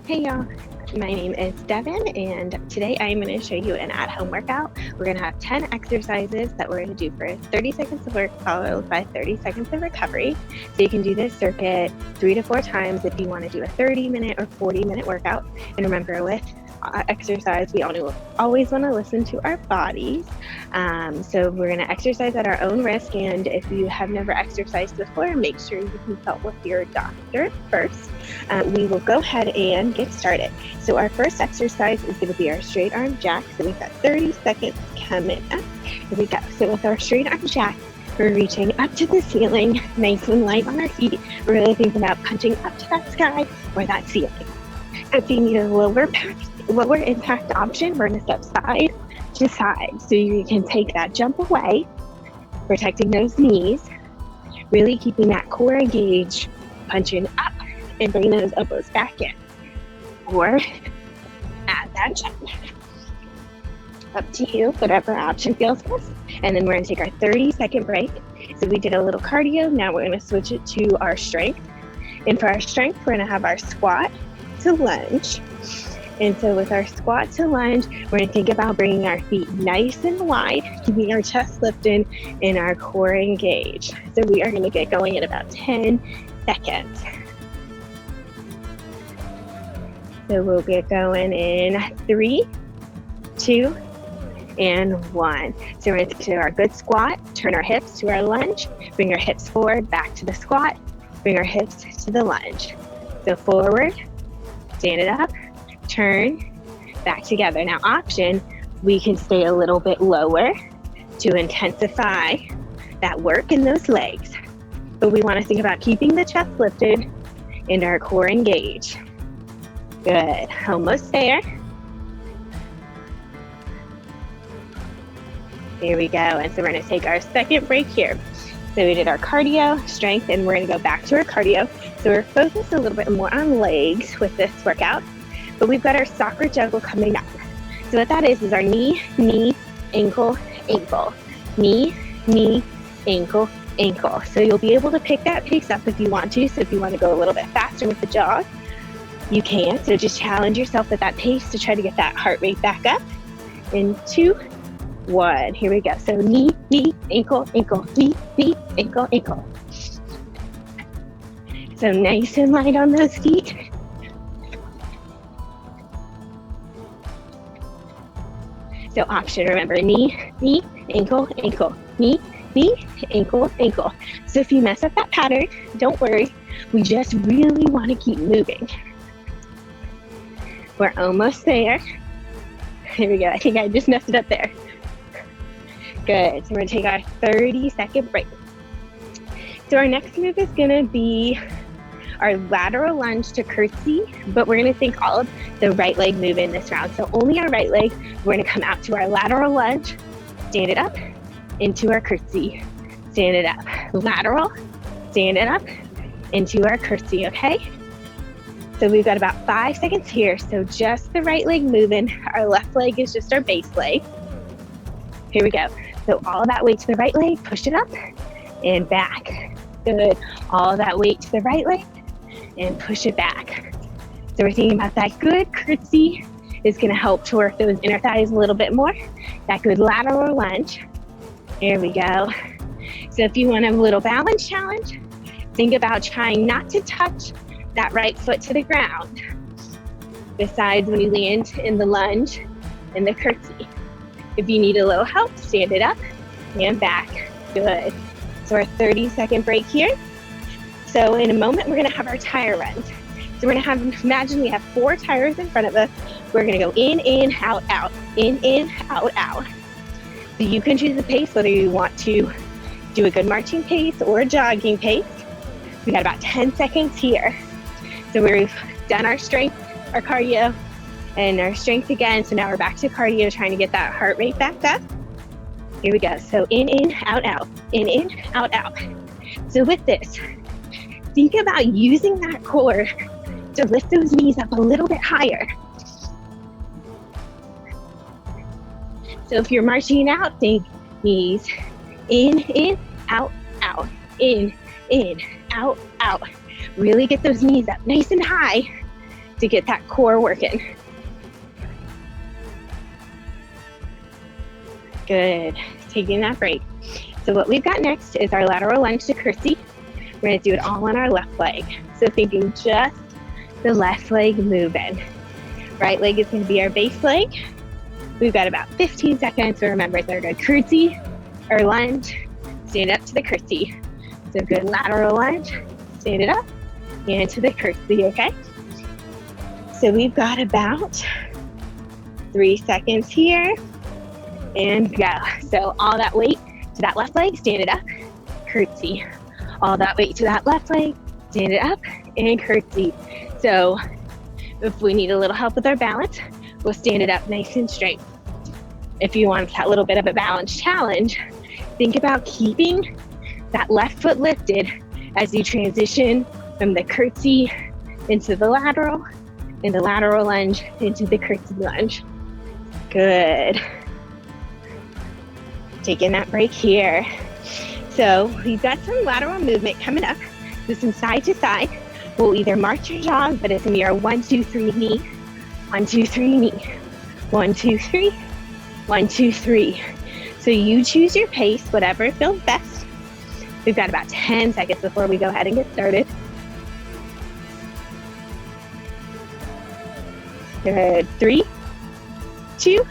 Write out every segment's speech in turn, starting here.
Hey y'all, my name is Devin, and today I'm going to show you an at-home workout. We're going to have 10 exercises that we're going to do for 30 seconds of work followed by 30 seconds of recovery. So you can do this circuit 3 to 4 times if you want to do a 30-minute or 40-minute workout. And remember, with exercise, we always want to listen to our bodies. So we're going to exercise at our own risk, and if you have never exercised before, make sure you consult with your doctor first. We will go ahead and get started. So our first exercise is going to be our straight arm jack. So we've got 30 seconds coming up. Here we go. So with our straight arm jack, we're reaching up to the ceiling, nice and light on our feet. We're really thinking about punching up to that sky or that ceiling. If you need a lower impact option, we're going to step side to side. So you can take that jump away, protecting those knees, really keeping that core engaged, punching up and bring those elbows back in. Or add that jump. Up to you, whatever option feels best. And then we're going to take our 30-second break. So we did a little cardio. Now we're going to switch it to our strength. And for our strength, we're going to have our squat to lunge. And so with our squat to lunge, we're going to think about bringing our feet nice and wide, keeping our chest lifted and our core engaged. So we are going to get going in about 10 seconds. So we'll get going in 3, 2, and 1. So we're going to do our good squat, turn our hips to our lunge, bring our hips forward, back to the squat, bring our hips to the lunge. So forward, stand it up, turn, back together. Now option, we can stay a little bit lower to intensify that work in those legs. But we want to think about keeping the chest lifted and our core engaged. Good, almost there. Here we go. And so we're going to take our second break here. So we did our cardio, strength, and we're going to go back to our cardio. So we're focused a little bit more on legs with this workout. But we've got our soccer juggle coming up. So what that is our knee, knee, ankle, ankle. Knee, knee, ankle, ankle. So you'll be able to pick that pace up if you want to. So if you want to go a little bit faster with the jog, you can. So just challenge yourself at that pace to try to get that heart rate back up. In 2, 1. Here we go. So knee, knee, ankle, ankle, knee, knee, ankle, ankle. So nice and light on those feet. So option, remember, knee, knee, ankle, ankle, knee, knee, ankle, ankle. So if you mess up that pattern, don't worry. We just really want to keep moving. We're almost there. Here we go. I think I just messed it up there. Good. So we're going to take our 30-second break. So our next move is going to be our lateral lunge to curtsy, but we're going to think all of the right leg move in this round. So only our right leg. We're going to come out to our lateral lunge, stand it up, into our curtsy, stand it up. Lateral, stand it up, into our curtsy, okay? So we've got about 5 seconds here. So just the right leg moving. Our left leg is just our base leg. Here we go. So all that weight to the right leg, push it up and back. Good. All that weight to the right leg and push it back. So we're thinking about that good curtsy is going to help to work those inner thighs a little bit more. That good lateral lunge. There we go. So if you want a little balance challenge, think about trying not to touch that right foot to the ground. Besides when you land in the lunge and the curtsy. If you need a little help, stand it up and back. Good. So our 30-second break here. So in a moment, we're going to have our tire runs. So we're going to have, imagine we have 4 tires in front of us. We're going to go in, out, out, in, out, out. So you can choose the pace, whether you want to do a good marching pace or a jogging pace. We got about 10 seconds here. So we've done our strength, our cardio, and our strength again. So now we're back to cardio, trying to get that heart rate back up. Here we go. So in, out, out, in, out, out. So with this, think about using that core to lift those knees up a little bit higher. So if you're marching out, think knees in, out, out, in, out, out. Really get those knees up nice and high to get that core working. Good, taking that break. So what we've got next is our lateral lunge to curtsy. We're gonna do it all on our left leg. So thinking just the left leg moving. Right leg is gonna be our base leg. We've got about 15 seconds, so remember, it's our good curtsy or lunge, stand up to the curtsy. So good lateral lunge, stand it up, and to the curtsy, okay? So we've got about 3 seconds here, and go. So all that weight to that left leg, stand it up, curtsy. All that weight to that left leg, stand it up, and curtsy. So if we need a little help with our balance, we'll stand it up nice and straight. If you want that little bit of a balance challenge, think about keeping that left foot lifted as you transition from the curtsy into the lateral, and the lateral lunge into the curtsy lunge. Good. Taking that break here. So we've got some lateral movement coming up. So some side to side. We'll either march or jog, but it's gonna be our 1, 2, 3 knee. 1, 2, 3 knee. 1, 2, 3. 1, 2, 3. So you choose your pace, whatever feels best. We've got about 10 seconds before we go ahead and get started. Good. 3, 2,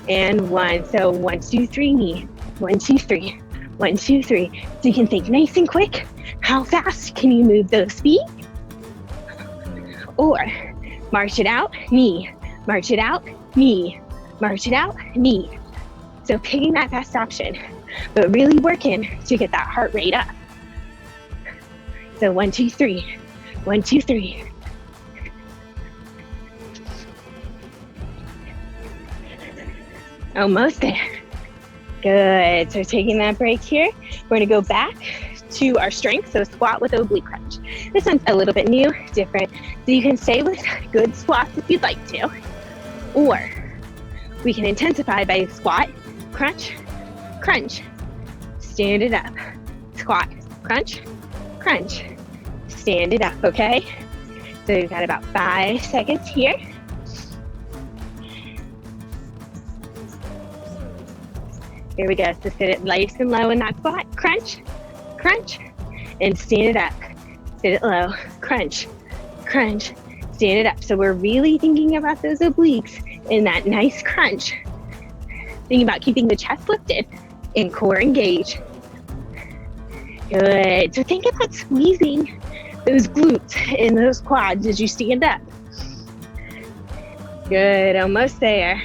and 1. So 1, 2, 3 knee. 1, 2, 3. 1, 2, 3. So you can think nice and quick. How fast can you move those feet? Or march it out, knee. March it out, knee. March it out, knee. So picking that best option, but really working to get that heart rate up. So 1, 2, 3. 1, 2, 3. Almost there. Good. So taking that break here, we're gonna go back to our strength. So squat with oblique crunch. This one's a little bit new, different. So you can stay with good squats if you'd like to, or we can intensify by squat, crunch, crunch, stand it up, squat, crunch, crunch, stand it up, okay? So you've got about 5 seconds here. Here we go. So sit it nice and low in that squat. Crunch, crunch, and stand it up. Sit it low. Crunch, crunch, stand it up. So we're really thinking about those obliques in that nice crunch. Thinking about keeping the chest lifted and core engaged. Good. So think about squeezing those glutes and those quads as you stand up. Good. Almost there.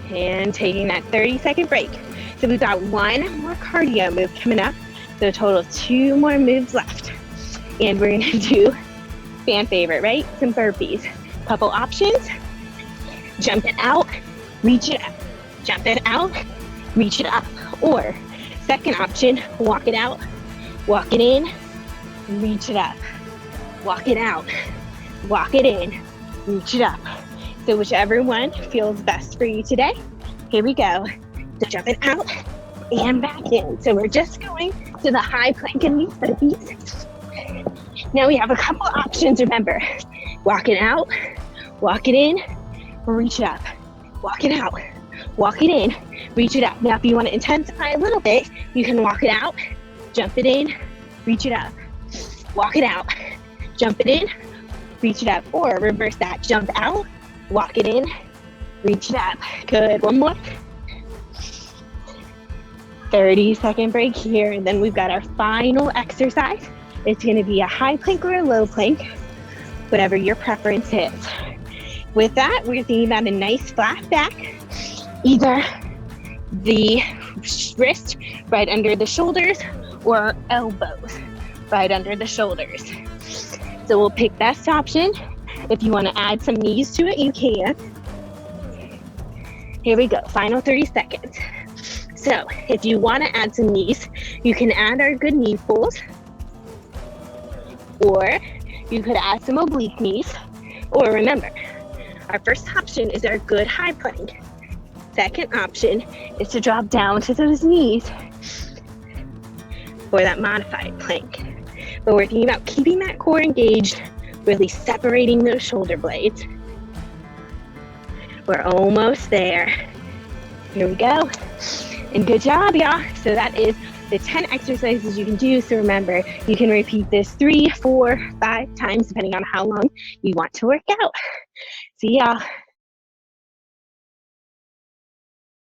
And taking that 30-second break. So we've got one more cardio move coming up. So a total of 2 more moves left. And we're gonna do fan favorite, right? Some burpees. Couple options. Jump it out, reach it up. Jump it out, reach it up. Or second option, walk it out, walk it in, reach it up. Walk it out, walk it in, reach it up. So whichever one feels best for you today. Here we go. So jump it out and back in. So we're just going to the high plank in these burpees. Now we have a couple options, remember. Walk it out, walk it in, reach it up. Walk it out, walk it in, reach it up. Now if you want to intensify a little bit, you can walk it out, jump it in, reach it up. Walk it out, jump it in, reach it up. Or reverse that, jump out, walk it in, reach it up. Good, one more. 30-second break here, and then we've got our final exercise. It's gonna be a high plank or a low plank, whatever your preference is. With that, we're thinking about a nice flat back, either the wrist right under the shoulders or elbows right under the shoulders. So we'll pick best option. If you want to add some knees to it, you can. Here we go, final 30 seconds. So if you want to add some knees, you can add our good knee pulls, or you could add some oblique knees. Or remember, our first option is our good high plank. Second option is to drop down to those knees for that modified plank. but we're thinking about keeping that core engaged, really separating those shoulder blades. We're almost there. Here we go. And good job, y'all. So that is the 10 exercises you can do. So remember, you can repeat this 3, 4, 5 times, depending on how long you want to work out. See y'all.